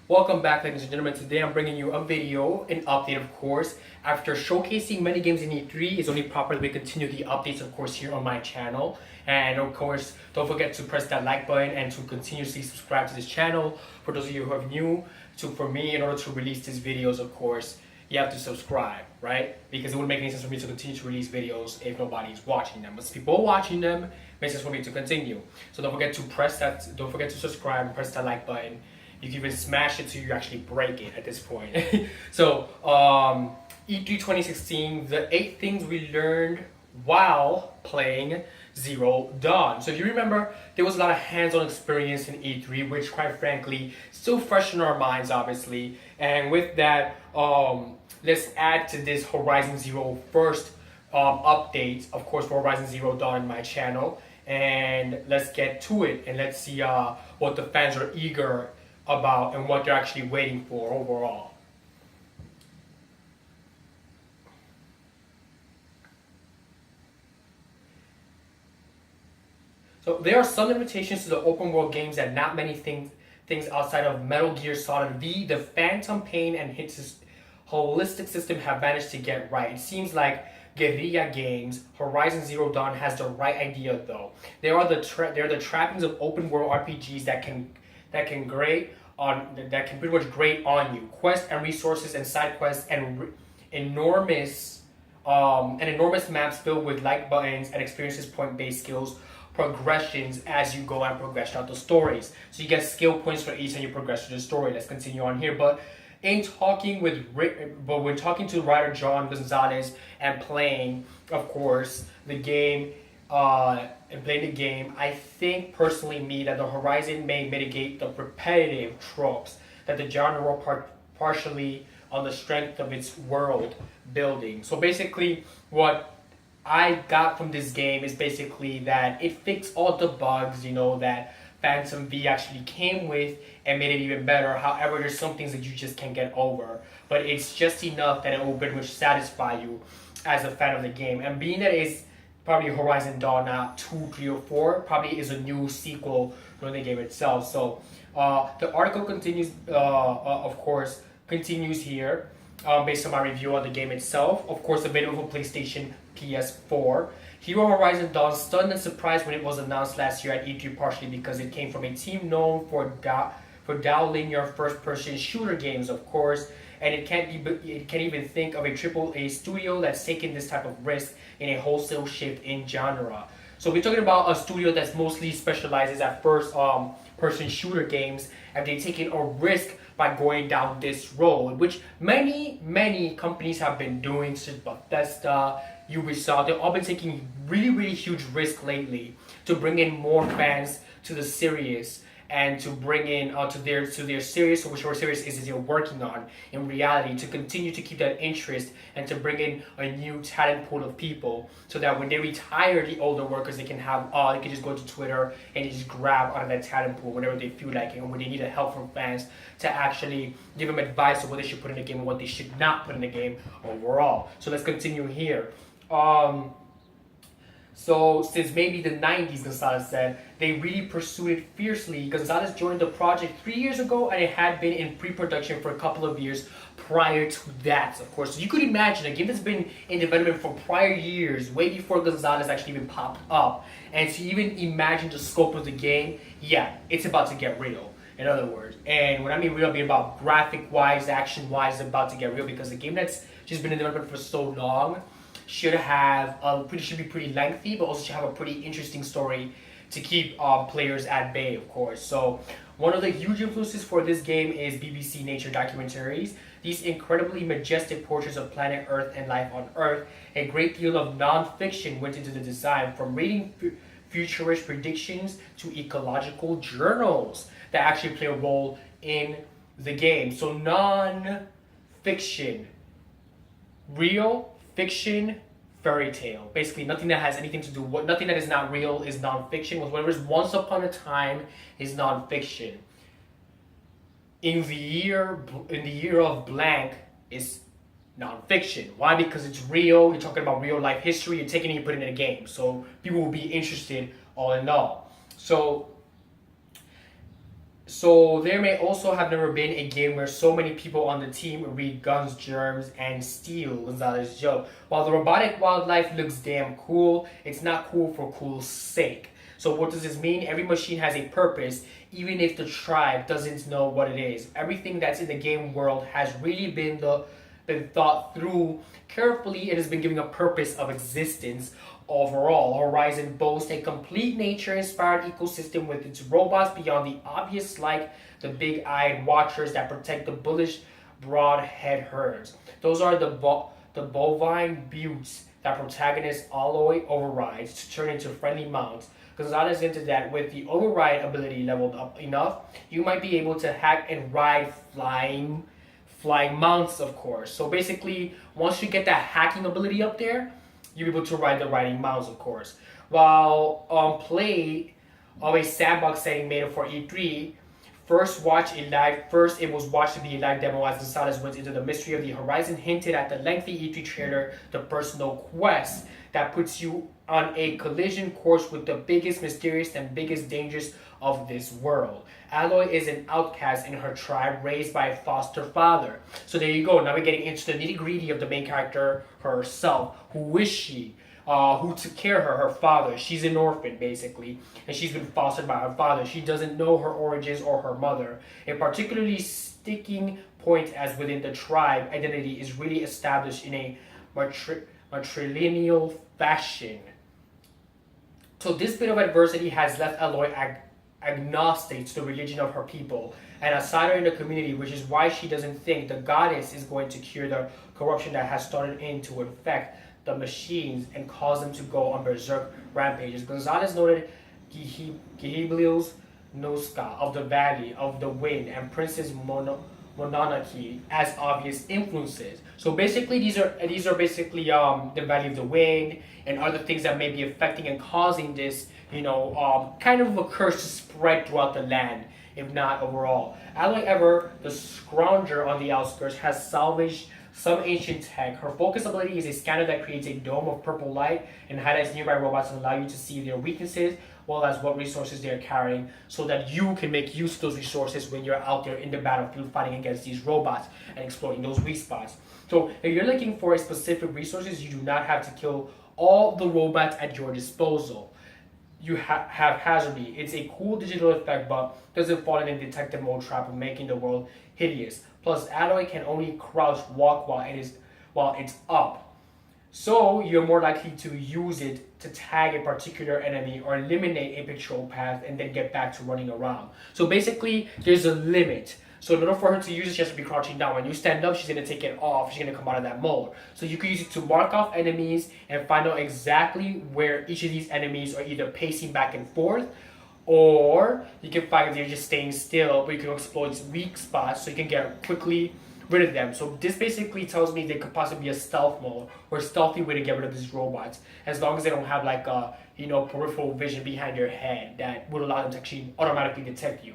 Welcome back, ladies and gentlemen. Today I'm bringing you a video, an update of course. After showcasing many games in E3, it's only proper that we continue the updates of course here on my channel. And of course, don't forget to press that like button and to continuously subscribe to this channel. For those of you who are new, for me, in order to release these videos, of course, you have to subscribe, right? Because it wouldn't make any sense for me to continue to release videos if nobody's watching them. But if people are watching them, it makes sense for me to continue. So don't forget to subscribe and press that like button. You can even smash it so you actually break it at this point. So, E3 2016, the 8 things we learned while playing Zero Dawn. So if you remember, there was a lot of hands-on experience in E3, which quite frankly, still fresh in our minds, obviously. And with that, let's add to this Horizon Zero first update, of course, for Horizon Zero Dawn in my channel. And let's get to it and let's see what the fans are eager about and what they're actually waiting for overall. So there are some limitations to the open world games that not many things outside of Metal Gear Solid V, the Phantom Pain, and its holistic system have managed to get right. It seems like Guerrilla Games, Horizon Zero Dawn has the right idea though. There are the trappings of open world RPGs that can pretty much grate on you. Quests and resources and side quests and enormous maps filled with like buttons and experiences point-based skills progressions as you go and progress out the stories. So you get skill points for each and you progress through the story. Let's continue on here. But when talking to writer John Gonzalez and playing, of course, the game, I think personally that the Horizon may mitigate the repetitive tropes that the genre will partially on the strength of its world building. So basically, what I got from this game is basically that it fixed all the bugs, that Phantom V actually came with and made it even better. However, there's some things that you just can't get over, but it's just enough that it will pretty much satisfy you as a fan of the game. And being that it's probably Horizon Dawn, not 2, 3, or 4, probably is a new sequel to the game itself. So the article continues, continues here based on my review on the game itself. Of course, available for PlayStation, PS4. Hero Horizon Dawn stunned and surprised when it was announced last year at E3, partially because it came from a team known for DAO linear first-person shooter games, of course, and it can't even think of a AAA studio that's taken this type of risk in a wholesale shift in genre. So we're talking about a studio that's mostly specializes at first-person shooter games, and they're taking a risk by going down this road, which many companies have been doing, such as Bethesda, Ubisoft. They've all been taking really huge risks lately to bring in more fans to the series and to bring in to their series, whichever series is they're working on in reality, to continue to keep that interest and to bring in a new talent pool of people, so that when they retire the older workers, they can just go to Twitter and just grab out of that talent pool whenever they feel like it, and when they need help from fans to actually give them advice on what they should put in the game and what they should not put in the game overall. So let's continue here. So since maybe the 90s, Gonzalez said, they really pursued it fiercely. Gonzalez joined the project 3 years ago, and it had been in pre-production for a couple of years prior to that, of course. So you could imagine a game that's been in development for prior years, way before Gonzalez actually even popped up. And to even imagine the scope of the game, yeah, it's about to get real, in other words. And when I mean real, I mean about graphic-wise, action-wise, about to get real, because the game that's just been in development for so long should be pretty lengthy, but also should have a pretty interesting story to keep players at bay, of course. So one of the huge influences for this game is BBC Nature documentaries. These incredibly majestic portraits of planet Earth and life on Earth. A great deal of non-fiction went into the design, from reading futurist predictions to ecological journals that actually play a role in the game. So non-fiction, real fiction, fairy tale. Basically, nothing that has anything to do with nothing that is not real is non-fiction. Whatever is once upon a time is non-fiction. In the year of blank is non-fiction. Why? Because it's real. You're talking about real life history. You're taking it and putting it in a game, so people will be interested all in all. So So there may also have never been a game where so many people on the team read guns, germs, and steal, Gonzalez joked. While the robotic wildlife looks damn cool, it's not cool for cool's sake. So what does this mean? Every machine has a purpose, even if the tribe doesn't know what it is. Everything that's in the game world has really been thought through carefully and has been given a purpose of existence. Overall, Horizon boasts a complete nature-inspired ecosystem with its robots beyond the obvious, like the big-eyed watchers that protect the bullish, broad-head herds. Those are the bovine buttes that protagonist Aloy overrides to turn into friendly mounts. Gonzalez into that with the override ability leveled up enough, you might be able to hack and ride flying mounts, of course. So basically, once you get that hacking ability up there, you're able to ride the riding mounts, of course. While play of a sandbox setting made for E3, first it was watched to be a live demo as Gonzalez went into the mystery of the Horizon, hinted at the lengthy E3 trailer, the personal quest that puts you on a collision course with the biggest, mysterious, and biggest dangers of this world. Aloy is an outcast in her tribe, raised by a foster father. So there you go. Now we're getting into the nitty gritty of the main character herself. Who is she? Who took care of her? Her father. She's an orphan, basically, and she's been fostered by her father. She doesn't know her origins or her mother. A particularly sticking point, as within the tribe, identity is really established in a matrilineal fashion. So this bit of adversity has left Aloy agnostic to the religion of her people, and a sider in the community, which is why she doesn't think the goddess is going to cure the corruption that has started in to infect the machines and cause them to go on berserk rampages. Gonzalez noted Gihiblios Noska of the Valley of the Wind and Princess Monarchy as obvious influences. So basically, these are basically the Valley of the Wind and other things that may be affecting and causing this, kind of a curse to spread throughout the land, if not overall. Alloy Ever, the scrounger on the outskirts, has salvaged some ancient tech. Her focus ability is a scanner that creates a dome of purple light and highlights nearby robots and allow you to see their weaknesses, well as what resources they are carrying, so that you can make use of those resources when you're out there in the battlefield fighting against these robots and exploring those weak spots. So if you're looking for a specific resources, you do not have to kill all the robots at your disposal. You haphazardly. It's a cool digital effect, but doesn't fall in a detective mode trap of making the world hideous. Plus, Alloy can only crouch walk while it's up. So you're more likely to use it to tag a particular enemy or eliminate a patrol path and then get back to running around. So basically, there's a limit. So in order for her to use it, she has to be crouching down. When you stand up, she's going to take it off. She's going to come out of that mode. So you can use it to mark off enemies and find out exactly where each of these enemies are either pacing back and forth, or you can find if they're just staying still, but you can exploit weak spots so you can get quickly rid of them. So this basically tells me there could possibly be a stealth mode or a stealthy way to get rid of these robots, as long as they don't have like a peripheral vision behind their head that would allow them to actually automatically detect you.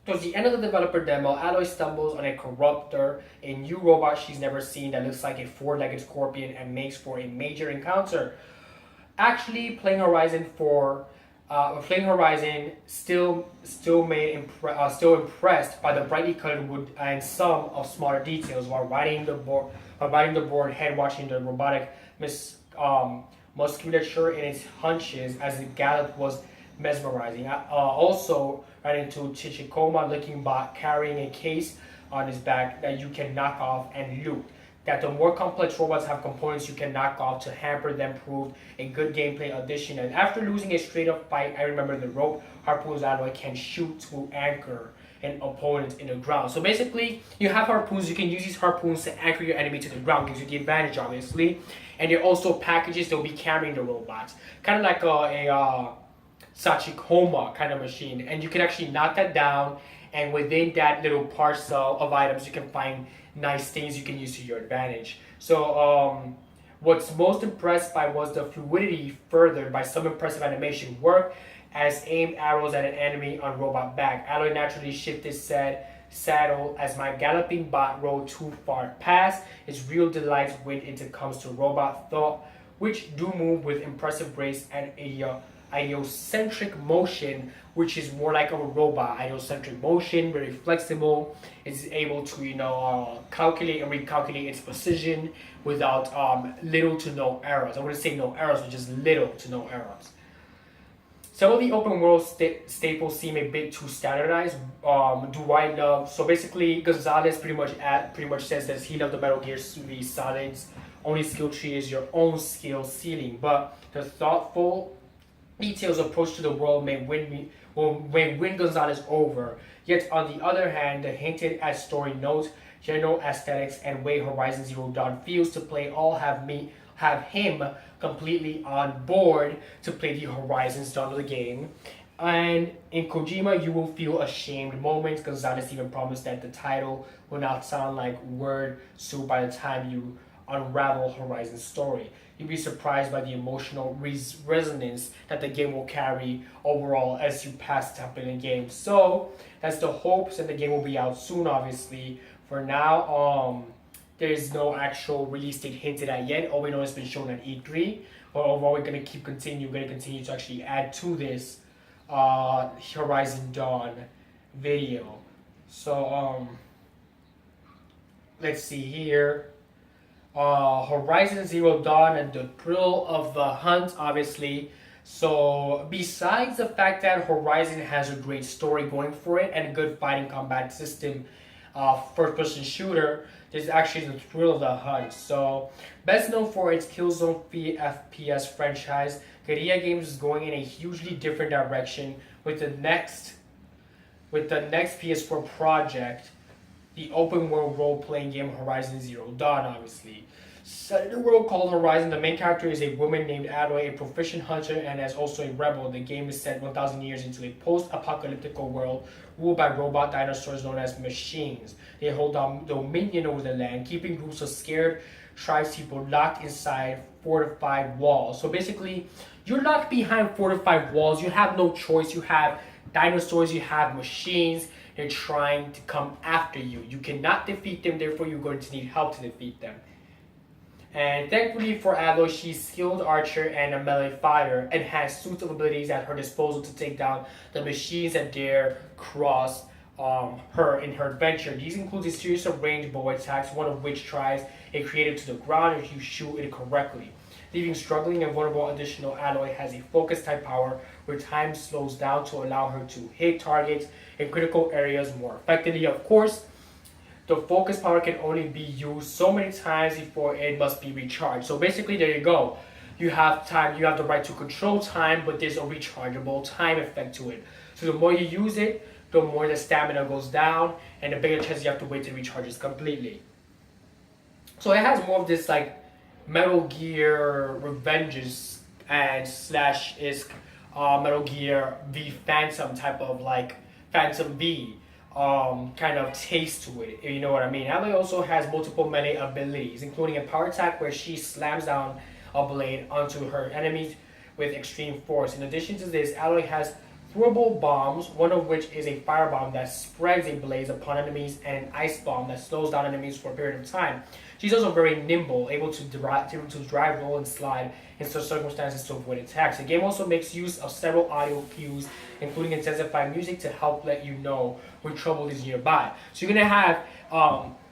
Towards the end of the developer demo, Alloy stumbles on a corruptor, a new robot she's never seen that looks like a four-legged scorpion and makes for a major encounter. Actually, playing Horizon still impressed by the brightly colored wood and some of smaller details while riding the board head watching the robotic musculature in its hunches as it galloped was mesmerizing. Also ran into Chichikoma looking bot carrying a case on his back that you can knock off and loot. That the more complex robots have components you can knock off to hamper them proved a good gameplay addition. And after losing a straight up fight, I remember the rope harpoons Alloy can shoot to anchor an opponent in the ground. So basically, you have harpoons, you can use these harpoons to anchor your enemy to the ground, gives you the advantage obviously. And there are also packages that will be carrying the robots. Kind of like a Sachikoma kind of machine. And you can actually knock that down, and within that little parcel of items you can find nice things you can use to your advantage. So what's most impressed by was the fluidity furthered by some impressive animation work as aimed arrows at an enemy on robot back. Alloy naturally shifted saddle as my galloping bot rode too far past its real delights when it comes to robot thought, which do move with impressive grace and idiocentric motion, which is more like a robot. Idiocentric motion, very flexible. It's able to calculate and recalculate its precision without little to no errors. I wouldn't say no errors, but just little to no errors. Some of the open world staples seem a bit too standardized. Do I love? So basically, Gonzalez pretty much says that he loved the Metal Gear Solid's only skill tree is your own skill ceiling, but the thoughtful details approach to the world may win Gonzalez over. Yet on the other hand, the hinted at story notes, general aesthetics, and way Horizon Zero Dawn feels to play all have him completely on board to play the Horizon style of the game. And in Kojima, you will feel ashamed moments. Gonzalez even promised that the title will not sound like word soup by the time you unravel Horizon's story. You'll be surprised by the emotional resonance that the game will carry overall as you pass time in the game. So that's the hopes, and the game will be out soon, obviously. For now, there is no actual release date hinted at yet. All we know has been shown at E3. But overall, we're going to continue to actually add to this Horizon Dawn video. So let's see here. Horizon Zero Dawn and the thrill of the hunt, obviously. So besides the fact that Horizon has a great story going for it and a good fighting combat system, first-person shooter, there's actually the thrill of the hunt. So best known for its Killzone FPS franchise, Guerrilla Games is going in a hugely different direction with the next PS4 project, the open world role-playing game Horizon Zero Dawn, obviously. Set in a world called Horizon, the main character is a woman named Aloy, a proficient hunter and as also a rebel. The game is set 1,000 years into a post-apocalyptic world ruled by robot dinosaurs known as machines. They hold dominion over the land, keeping groups of scared tribespeople locked inside fortified walls. So basically, you're locked behind fortified walls. You have no choice. You have dinosaurs, you have machines. They're trying to come after you. You cannot defeat them, therefore you're going to need help to defeat them. And thankfully for Aloy, she's a skilled archer and a melee fighter and has suits of abilities at her disposal to take down the machines that dare cross her in her adventure. These include a series of ranged bow attacks, one of which tries a creature to the ground if you shoot it correctly. Leaving struggling and vulnerable, additional Aloy has a focus type power where time slows down to allow her to hit targets in critical areas more effectively. Of course, the focus power can only be used so many times before it must be recharged. So basically, there you go. You have time, you have the right to control time, but there's a rechargeable time effect to it. So the more you use it, the more the stamina goes down, and the bigger chance you have to wait till it recharges completely. So it has more of this like Metal Gear Revenges and slash is Metal Gear V Phantom type of like Phantom V kind of taste to it, if you know what I mean. Aloy also has multiple melee abilities, including a power attack where she slams down a blade onto her enemies with extreme force. In addition to this, Aloy has throwable bombs, one of which is a firebomb that spreads a blaze upon enemies and an ice bomb that slows down enemies for a period of time. She's also very nimble, able to drive, roll, and slide in such circumstances to avoid attacks. The game also makes use of several audio cues, including intensified music to help let you know when trouble is nearby. So you're going to have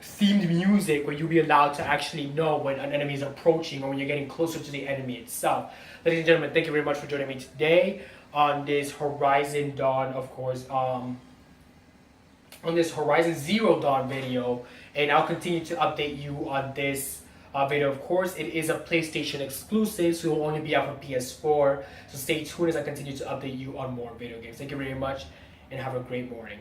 themed music where you'll be allowed to actually know when an enemy is approaching or when you're getting closer to the enemy itself. Ladies and gentlemen, thank you very much for joining me today on this Horizon Dawn, of course, on this Horizon Zero Dawn video, and I'll continue to update you on this video. Of course, it is a PlayStation exclusive, so it will only be out for PS4, so stay tuned as I continue to update you on more video games. Thank you very much, and have a great morning.